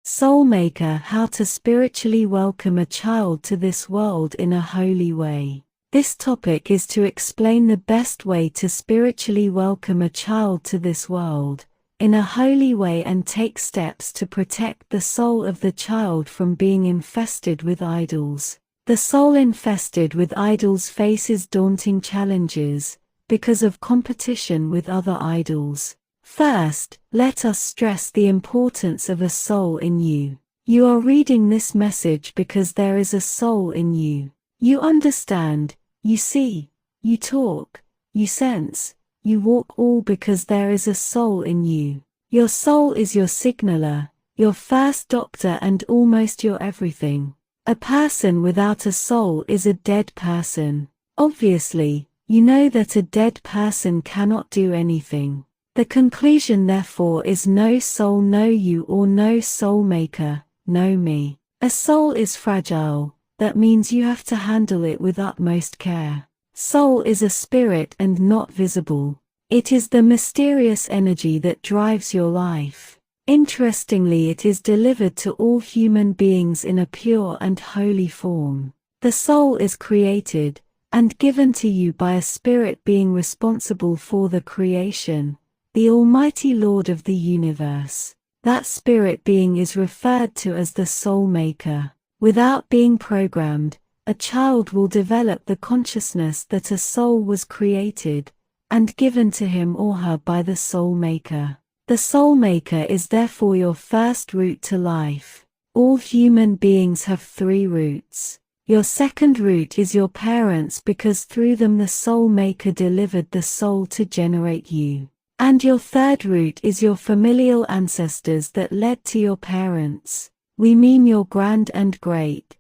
Soulmaker: How to spiritually welcome a child to this world in a holy way. This topic is to explain the best way to spiritually welcome a child to this world in a holy way and take steps to protect the soul of the child from being infested with idols. The soul infested with idols faces daunting challenges because of competition with other idols. First, let us stress the importance of a soul in you. You are reading this message because there is a soul in you. You understand, you see, you talk, you sense, you walk, all because there is a soul in you. Your soul is your signaler, your first doctor, and almost your everything. A person without a soul is a dead person. Obviously, you know that a dead person cannot do anything. The conclusion therefore is no soul, no you, or no soul maker, no me. A soul is fragile, that means you have to handle it with utmost care. Soul is a spirit and not visible. It is the mysterious energy that drives your life. Interestingly, it is delivered to all human beings in a pure and holy form. The soul is created and given to you by a spirit being responsible for the creation, the Almighty Lord of the universe. That spirit being is referred to as the soul maker. Without being programmed, a child will develop the consciousness that a soul was created and given to him or her by the soul maker. The soul maker is therefore your first route to life. All human beings have 3 roots. Your second route is your parents, because through them the soul maker delivered the soul to generate you. And your third route is your familial ancestors that led to your parents. We mean your grand and great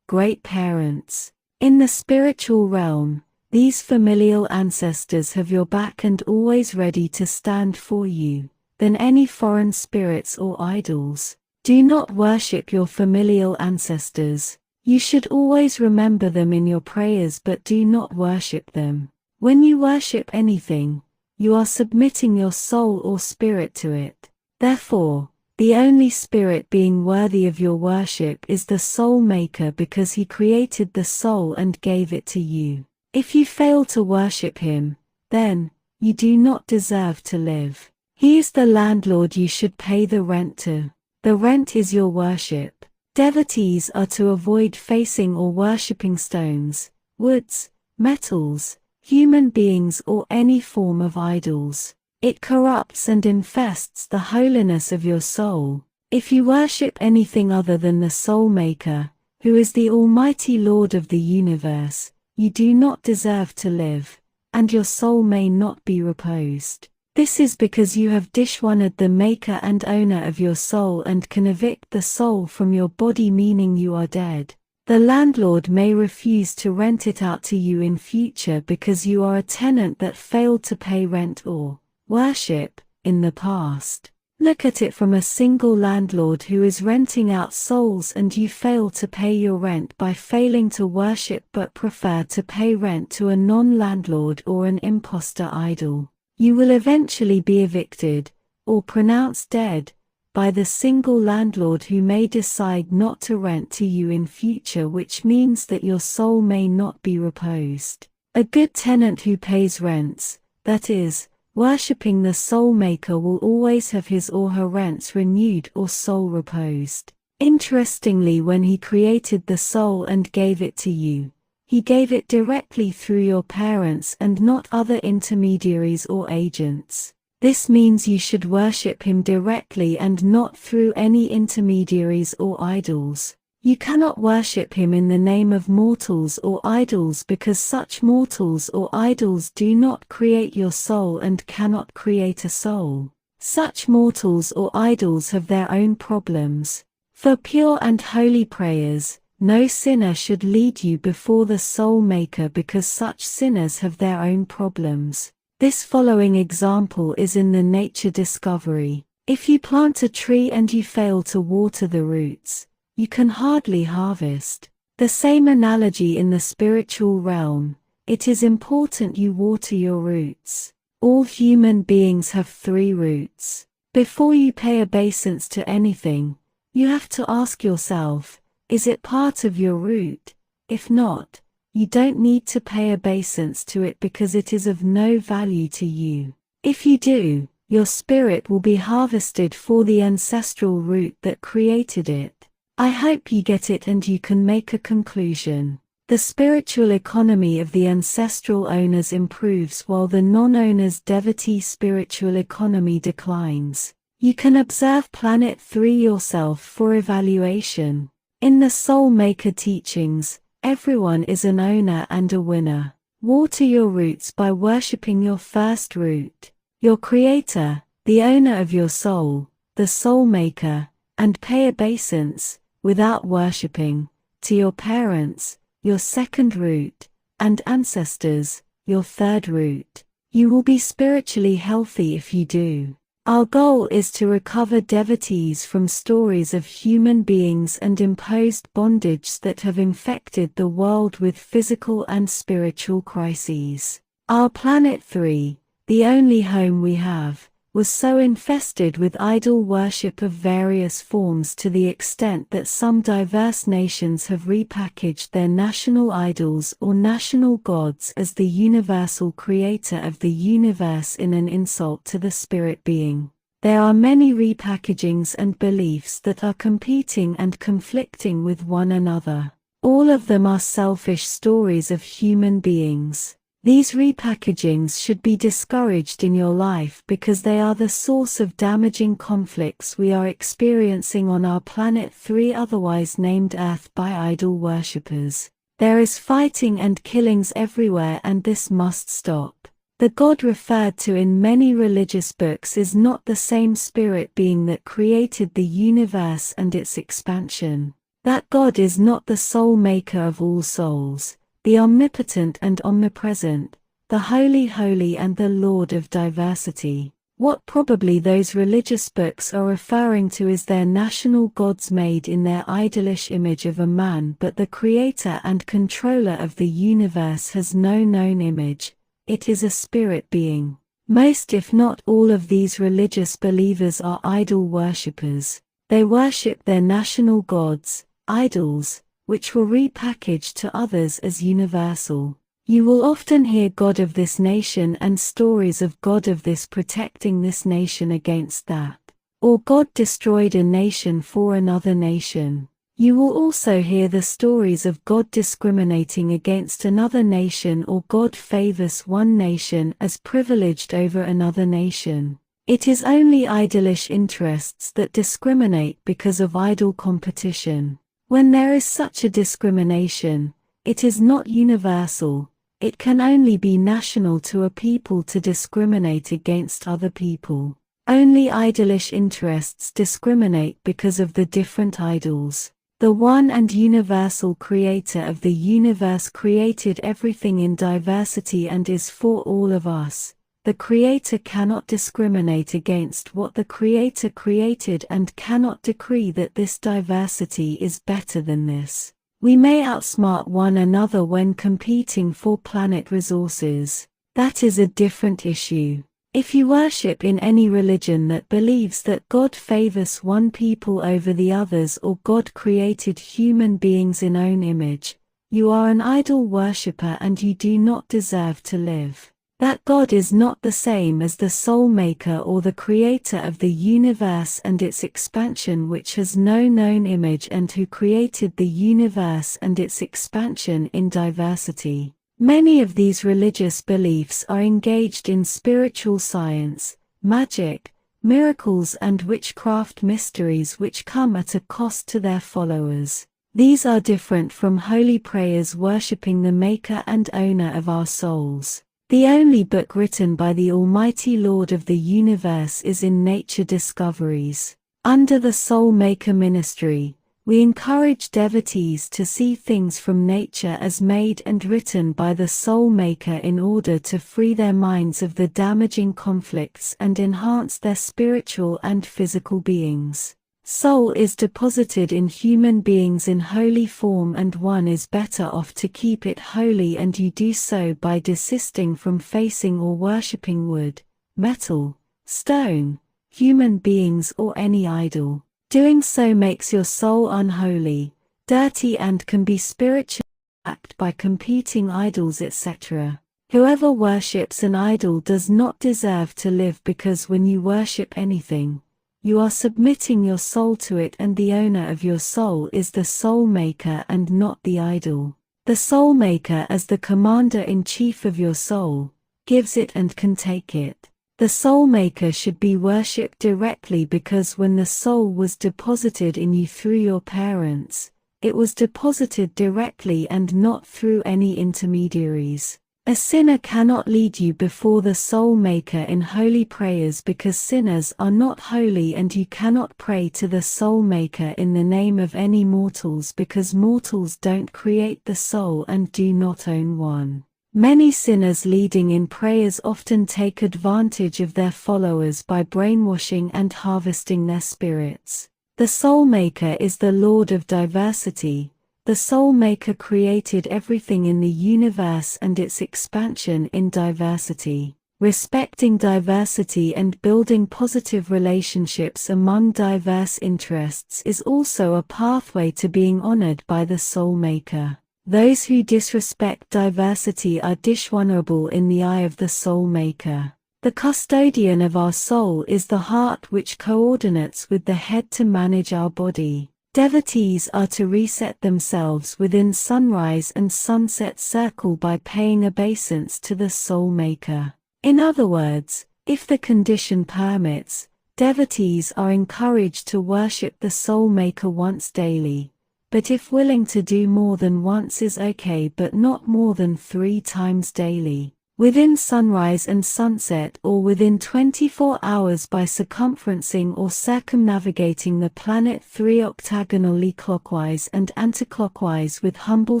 parents. In the spiritual realm, these familial ancestors have your back and always ready to stand for you than any foreign spirits or idols. Do not worship your familial ancestors. You should always remember them in your prayers, but do not worship them. When you worship anything, you are submitting your soul or spirit to it. Therefore, the only spirit being worthy of your worship is the soul maker, because he created the soul and gave it to you. If you fail to worship him, then you do not deserve to live. He is the landlord you should pay the rent to. The rent is your worship. Devotees are to avoid facing or worshipping stones, woods, metals, human beings, or any form of idols. It corrupts and infests the holiness of your soul. If you worship anything other than the soul maker, who is the Almighty Lord of the universe, you do not deserve to live, and your soul may not be reposed. This is because you have dishonored the maker and owner of your soul and can evict the soul from your body, meaning you are dead. The landlord may refuse to rent it out to you in future because you are a tenant that failed to pay rent or worship in the past. Look at it from a single landlord who is renting out souls, and you fail to pay your rent by failing to worship but prefer to pay rent to a non-landlord or an imposter idol. You will eventually be evicted, or pronounced dead, by the single landlord who may decide not to rent to you in future, which means that your soul may not be reposed. A good tenant who pays rents, that is, worshipping the soul maker, will always have his or her rents renewed or soul reposed. Interestingly, when he created the soul and gave it to you, he gave it directly through your parents and not other intermediaries or agents. This means you should worship him directly and not through any intermediaries or idols. You cannot worship him in the name of mortals or idols, because such mortals or idols do not create your soul and cannot create a soul. Such mortals or idols have their own problems. For pure and holy prayers, no sinner should lead you before the soul maker, because such sinners have their own problems. This following example is in the nature discovery. If you plant a tree and you fail to water the roots, you can hardly harvest. The same analogy in the spiritual realm. It is important you water your roots. All human beings have 3 roots. Before you pay obeisance to anything, You have to ask yourself, is it part of your root? If not, you don't need to pay obeisance to it because it is of no value to you. If you do, your spirit will be harvested for the ancestral root that created it. I hope you get it and you can make a conclusion. The spiritual economy of the ancestral owners improves while the non-owner's devotee spiritual economy declines. You can observe Planet 3 yourself for evaluation. In the Soul Maker teachings, everyone is an owner and a winner. Water your roots by worshipping your first root, your Creator, the owner of your soul, the Soul Maker, and pay obeisance, without worshipping, to your parents, your second root, and ancestors, your third root. You will be spiritually healthy if you do. Our goal is to recover devotees from stories of human beings and imposed bondage that have infected the world with physical and spiritual crises. Our Planet 3, the only home we have, was so infested with idol worship of various forms to the extent that some diverse nations have repackaged their national idols or national gods as the universal creator of the universe in an insult to the spirit being. There are many repackagings and beliefs that are competing and conflicting with one another. All of them are selfish stories of human beings. These repackagings should be discouraged in your life because they are the source of damaging conflicts we are experiencing on our Planet 3, otherwise named Earth, by idol worshippers. There is fighting and killings everywhere, and this must stop. The God referred to in many religious books is not the same spirit being that created the universe and its expansion. That God is not the soul maker of all souls, the omnipotent and omnipresent, the holy holy and the Lord of diversity. What probably those religious books are referring to is their national gods made in their idolish image of a man, but the creator and controller of the universe has no known image. It is a spirit being. Most if not all of these religious believers are idol worshippers. They worship their national gods, idols, which were repackaged to others as universal. You will often hear God of this nation and stories of God of this protecting this nation against that, or God destroyed a nation for another nation. You will also hear the stories of God discriminating against another nation, or God favors one nation as privileged over another nation. It is only idolish interests that discriminate because of idol competition. When there is such a discrimination, it is not universal. It can only be national to a people to discriminate against other people. Only idolish interests discriminate because of the different idols. The one and universal creator of the universe created everything in diversity and is for all of us. The creator cannot discriminate against what the creator created and cannot decree that this diversity is better than this. We may outsmart one another when competing for planet resources. That is a different issue. If you worship in any religion that believes that God favors one people over the others, or God created human beings in own image, you are an idol worshipper and you do not deserve to live. That God is not the same as the soul maker or the creator of the universe and its expansion, which has no known image, and who created the universe and its expansion in diversity. Many of these religious beliefs are engaged in spiritual science, magic, miracles and witchcraft mysteries which come at a cost to their followers. These are different from holy prayers worshipping the maker and owner of our souls. The only book written by the Almighty Lord of the universe is in Nature Discoveries. Under the Soul Maker Ministry, we encourage devotees to see things from nature as made and written by the Soul Maker in order to free their minds of the damaging conflicts and enhance their spiritual and physical beings. Soul is deposited in human beings in holy form, and one is better off to keep it holy, and you do so by desisting from facing or worshipping wood, metal, stone, human beings or any idol. Doing so makes your soul unholy, dirty, and can be spiritually attacked by competing idols, etc. Whoever worships an idol does not deserve to live, because when you worship anything, you are submitting your soul to it, and the owner of your soul is the soul maker and not the idol. The soul maker, as the commander-in-chief of your soul, gives it and can take it. The soul maker should be worshipped directly, because when the soul was deposited in you through your parents, it was deposited directly and not through any intermediaries. A sinner cannot lead you before the soul maker in holy prayers, because sinners are not holy, and you cannot pray to the soul maker in the name of any mortals, because mortals don't create the soul and do not own one. Many sinners leading in prayers often take advantage of their followers by brainwashing and harvesting their spirits. The soul maker is the Lord of diversity. The soul maker created everything in the universe and its expansion in diversity. Respecting diversity and building positive relationships among diverse interests is also a pathway to being honored by the soul maker. Those who disrespect diversity are dishonorable in the eye of the soul maker. The custodian of our soul is the heart, which coordinates with the head to manage our body. Devotees are to reset themselves within sunrise and sunset circle by paying obeisance to the soul maker. In other words, if the condition permits, devotees are encouraged to worship the soul maker once daily. But if willing to do more than once is okay, but not more than 3 times daily. Within sunrise and sunset, or within 24 hours by circumferencing or circumnavigating the planet 3 octagonally clockwise and anticlockwise with humble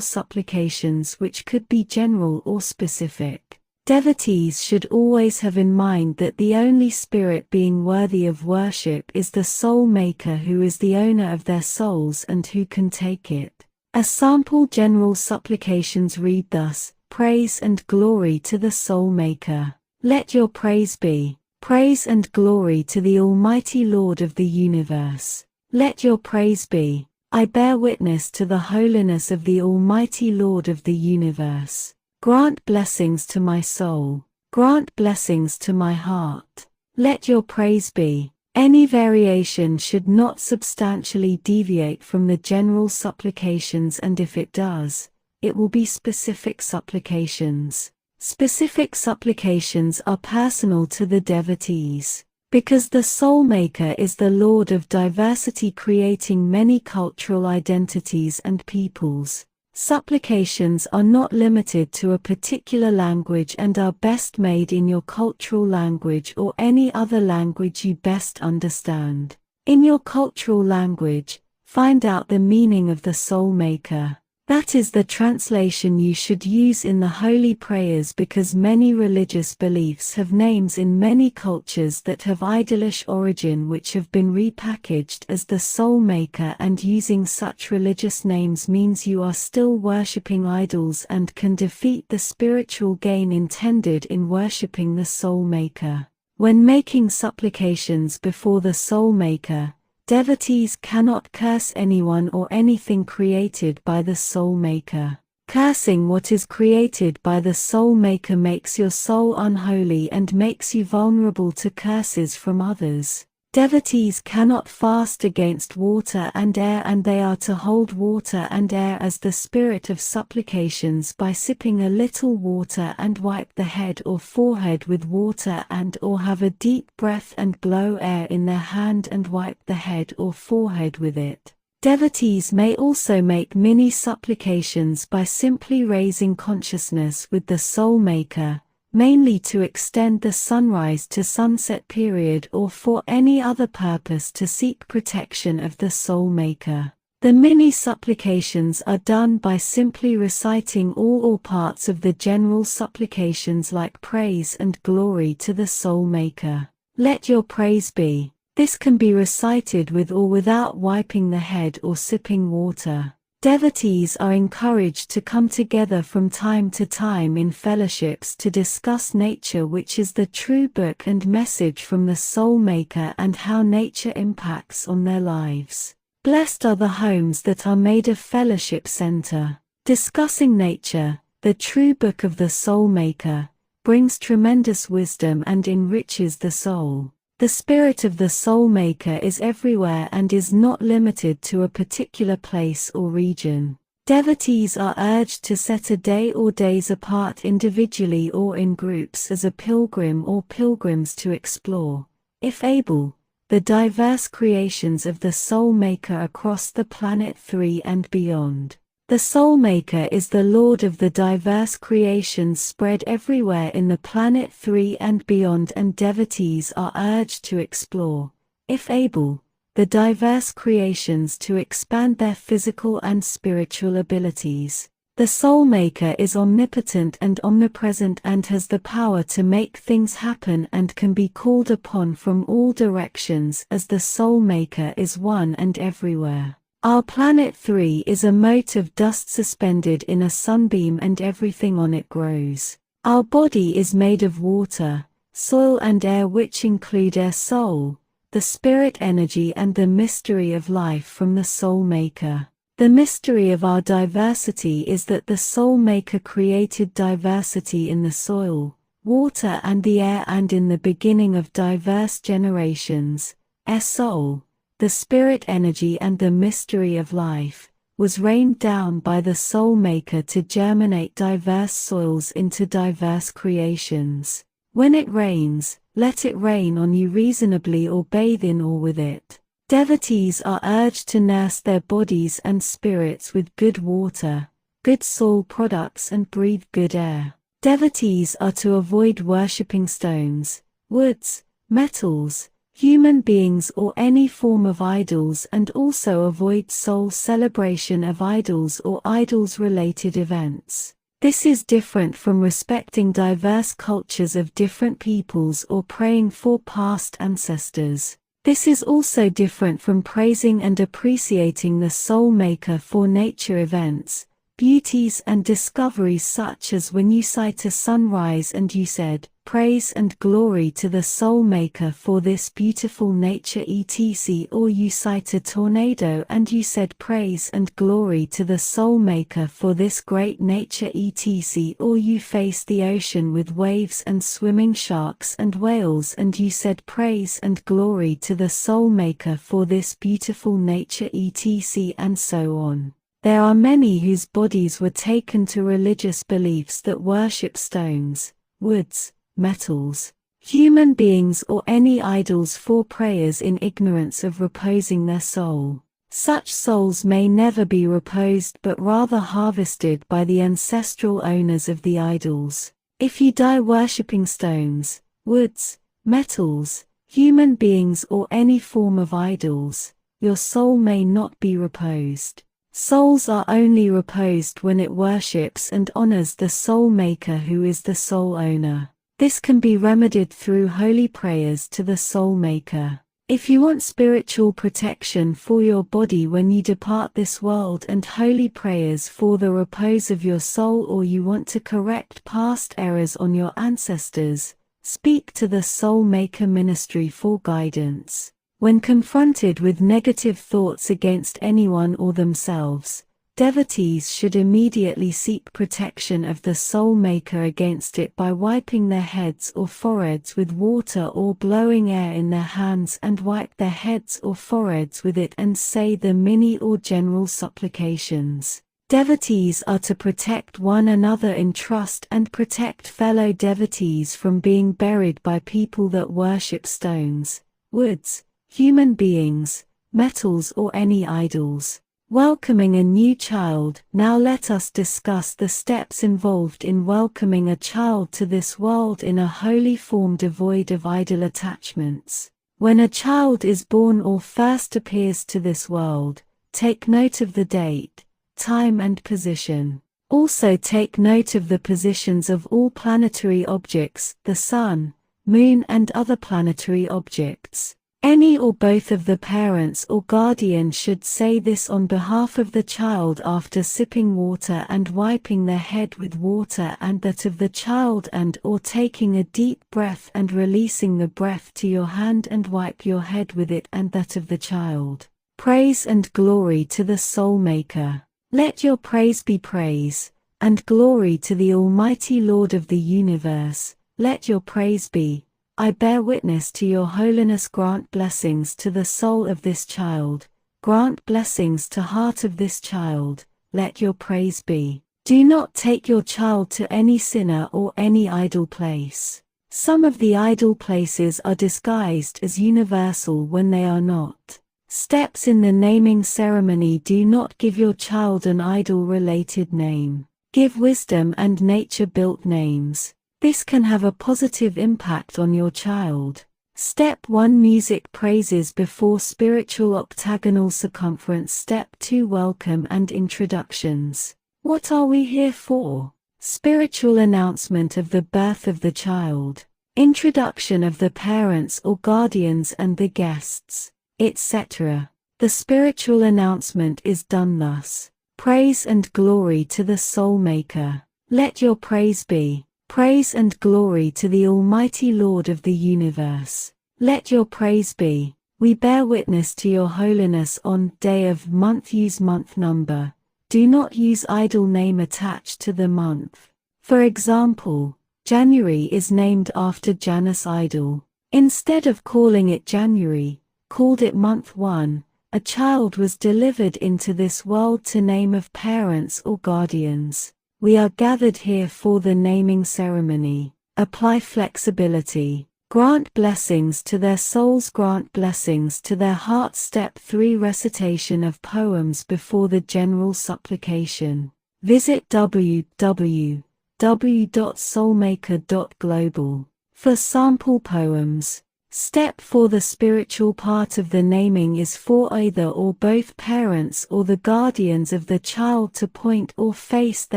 supplications, which could be general or specific. Devotees should always have in mind that the only spirit being worthy of worship is the soul maker, who is the owner of their souls and who can take it. As sample general supplications read thus: praise and glory to the soul maker. Let your praise be praise and glory to the Almighty Lord of the universe. Let your praise be, I bear witness to the holiness of the Almighty Lord of the universe. Grant blessings to my soul. Grant blessings to my heart. Let your praise be. Any variation should not substantially deviate from the general supplications, and if it does, it will be specific supplications. Specific supplications are personal to the devotees. Because the soul maker is the Lord of diversity, creating many cultural identities and peoples, supplications are not limited to a particular language and are best made in your cultural language or any other language you best understand. In your cultural language, find out the meaning of the soul maker. That is the translation you should use in the holy prayers, because many religious beliefs have names in many cultures that have idolish origin, which have been repackaged as the soul maker, and using such religious names means you are still worshipping idols and can defeat the spiritual gain intended in worshipping the soul maker. When making supplications before the soul maker, devotees cannot curse anyone or anything created by the soul maker. Cursing what is created by the soul maker makes your soul unholy and makes you vulnerable to curses from others. Devotees cannot fast against water and air, and they are to hold water and air as the spirit of supplications by sipping a little water and wipe the head or forehead with water, and or have a deep breath and blow air in their hand and wipe the head or forehead with it. Devotees may also make mini supplications by simply raising consciousness with the soul maker, mainly to extend the sunrise to sunset period or for any other purpose to seek protection of the soul maker. The mini supplications are done by simply reciting all or parts of the general supplications, like praise and glory to the soul maker. Let your praise be. This can be recited with or without wiping the head or sipping water. Devotees are encouraged to come together from time to time in fellowships to discuss nature, which is the true book and message from the Soul Maker, and how nature impacts on their lives. Blessed are the homes that are made a fellowship center. Discussing nature, the true book of the Soul Maker, brings tremendous wisdom and enriches the soul. The spirit of the Soul Maker is everywhere and is not limited to a particular place or region. Devotees are urged to set a day or days apart individually or in groups as a pilgrim or pilgrims to explore, if able, the diverse creations of the Soul Maker across the planet 3 and beyond. The Soul Maker is the Lord of the diverse creations spread everywhere in the planet 3 and beyond, and devotees are urged to explore, if able, the diverse creations to expand their physical and spiritual abilities. The Soul Maker is omnipotent and omnipresent and has the power to make things happen and can be called upon from all directions, as the Soul Maker is one and everywhere. Our planet 3 is a mote of dust suspended in a sunbeam, and everything on it grows. Our body is made of water, soil and air, which include our soul, the spirit energy and the mystery of life from the Soul Maker. The mystery of our diversity is that the Soul Maker created diversity in the soil, water and the air, and in the beginning of diverse generations, our soul, the spirit energy and the mystery of life, was rained down by the Soul Maker to germinate diverse soils into diverse creations. When it rains, let it rain on you reasonably, or bathe in or with it. Devotees are urged to nurse their bodies and spirits with good water, good soil products, and breathe good air. Devotees are to avoid worshipping stones, woods, metals, human beings, or any form of idols, and also avoid soul celebration of idols or idols-related events. This is different from respecting diverse cultures of different peoples or praying for past ancestors. This is also different from praising and appreciating the Soul Maker for nature events, beauties and discoveries, such as when you sight a sunrise and you said, "Praise and glory to the Soul Maker for this beautiful nature," etc. Or you sight a tornado and you said, "Praise and glory to the Soul Maker for this great nature," etc. Or you faced the ocean with waves and swimming sharks and whales and you said, "Praise and glory to the Soul Maker for this beautiful nature," etc. and so on. There are many whose bodies were taken to religious beliefs that worship stones, woods, metals, human beings, or any idols for prayers in ignorance of reposing their soul. Such souls may never be reposed but rather harvested by the ancestral owners of the idols. If you die worshipping stones, woods, metals, human beings, or any form of idols, your soul may not be reposed. Souls are only reposed when it worships and honors the Soul Maker, who is the soul owner. This can be remedied through holy prayers to the Soul Maker. If you want spiritual protection for your body when you depart this world and holy prayers for the repose of your soul, or you want to correct past errors on your ancestors, speak to the Soul Maker Ministry for guidance. When confronted with negative thoughts against anyone or themselves, devotees should immediately seek protection of the Soul Maker against it by wiping their heads or foreheads with water or blowing air in their hands and wipe their heads or foreheads with it and say the mini or general supplications. Devotees are to protect one another in trust and protect fellow devotees from being buried by people that worship stones, woods, human beings, metals, or any idols. Welcoming a new child. Now let us discuss the steps involved in welcoming a child to this world in a holy form devoid of idol attachments. When a child is born or first appears to this world, take note of the date, time and position. Also take note of the positions of all planetary objects, the sun, moon and other planetary objects. Any or both of the parents or guardian should say this on behalf of the child after sipping water and wiping their head with water, and that of the child, and or taking a deep breath and releasing the breath to your hand and wipe your head with it, and that of the child. Praise and glory to the Soul Maker. Let your praise be praise, and glory to the Almighty Lord of the universe. Let your praise be, I bear witness to your holiness. Grant blessings to the soul of this child, grant blessings to heart of this child. Let your praise be. Do not take your child to any sinner or any idol place. Some of the idol places are disguised as universal when they are not. Steps in the naming ceremony. Do not give your child an idol-related name. Give wisdom and nature-built names. This can have a positive impact on your child. Step 1. Music praises before spiritual octagonal circumference. Step 2. Welcome and introductions. What are we here for? Spiritual announcement of the birth of the child. Introduction of the parents or guardians and the guests, etc. The spiritual announcement is done thus. Praise and glory to the Soul Maker. Let your praise be. Praise and glory to the Almighty Lord of the universe. Let your praise be. We bear witness to your holiness on day of month. Use month number. Do not use idol name attached to the month. For example, January is named after Janus idol. Instead of calling it January, called it month 1. A child was delivered into this world to name of parents or guardians. We are gathered here for the naming ceremony. Apply flexibility. Grant blessings to their souls. Grant blessings to their hearts. Step 3. Recitation of poems before the general supplication. Visit www.soulmaker.global for sample poems. Step 4. The spiritual part of the naming is for either or both parents or the guardians of the child to point or face the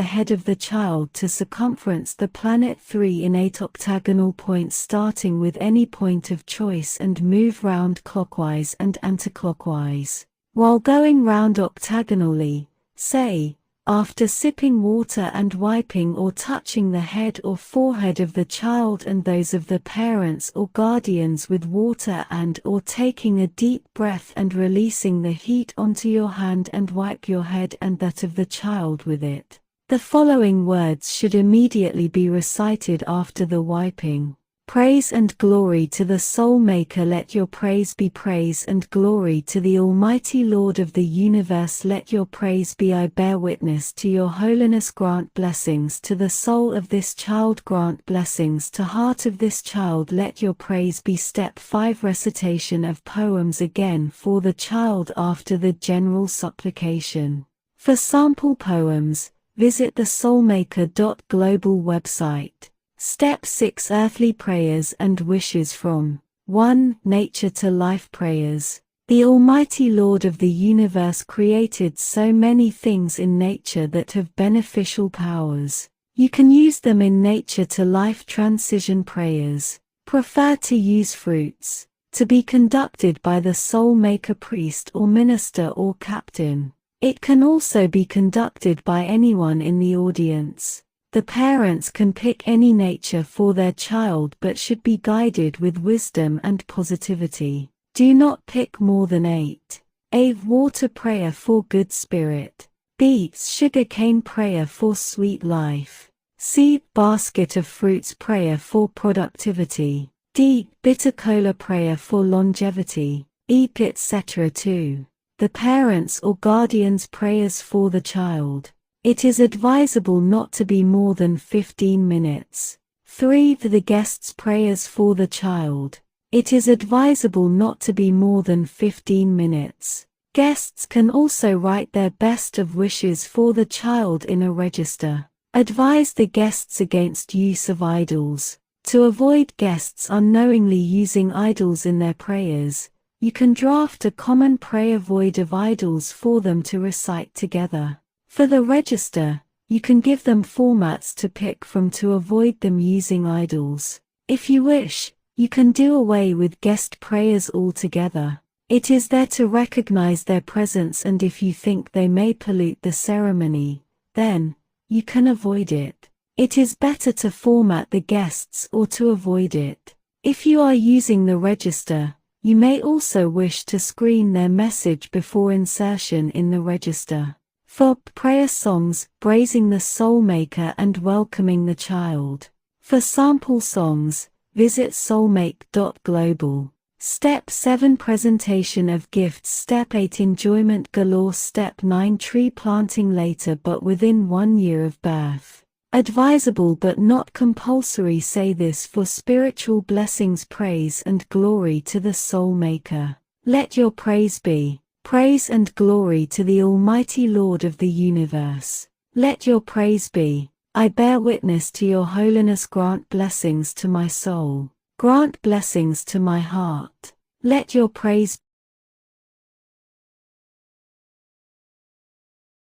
head of the child to circumference the planet 3 in 8 octagonal points, starting with any point of choice, and move round clockwise and anticlockwise. While going round octagonally, say, after sipping water and wiping or touching the head or forehead of the child and those of the parents or guardians with water, and or taking a deep breath and releasing the heat onto your hand, and wipe your head and that of the child with it. The following words should immediately be recited after the wiping. Praise and glory to the Soul Maker. Let your praise be praise and glory to the Almighty Lord of the universe. Let your praise be. I bear witness to your holiness. Grant blessings to the soul of this child. Grant blessings to heart of this child. Let your praise be. Step 5. Recitation of poems again for the child after the general supplication. For sample poems, visit the soulmaker.global website. Step 6. Earthly prayers and wishes from 1. Nature to life prayers. The Almighty Lord of the universe created so many things in nature that have beneficial powers. You can use them in nature to life transition prayers. Prefer to use fruits, to be conducted by the Soul Maker priest or minister or captain. It can also be conducted by anyone in the audience. The parents can pick any nature for their child but should be guided with wisdom and positivity. Do not pick more than 8. A. Water prayer for good spirit. B. Sugar cane prayer for sweet life. C. Basket of fruits prayer for productivity. D. Bitter cola prayer for longevity. E. etc. 2. The parents or guardians' prayers for the child. It is advisable not to be more than 15 minutes. 3. The guests' prayers for the child. It is advisable not to be more than 15 minutes. Guests can also write their best of wishes for the child in a register. Advise the guests against use of idols. To avoid guests unknowingly using idols in their prayers, you can draft a common prayer void of idols for them to recite together. For the register, you can give them formats to pick from to avoid them using idols. If you wish, You can do away with guest prayers altogether. It is there to recognize their presence, and if you think they may pollute the ceremony, then you can avoid it. It is better to format the guests or to avoid it. If you are using the register, you may also wish to screen their message before insertion in the register. For prayer songs, praising the Soulmaker and welcoming the child. For sample songs, visit soulmake.global. Step 7 Presentation of gifts. Step 8 Enjoyment galore. Step 9 Tree planting later but within 1 year of birth. Advisable but not compulsory. Say this for spiritual blessings. Praise and glory to the Soulmaker. Let your praise be praise and glory to the Almighty Lord of the universe. Let your praise be, I bear witness to your holiness. Grant blessings to my soul. Grant blessings to my heart. Let your praise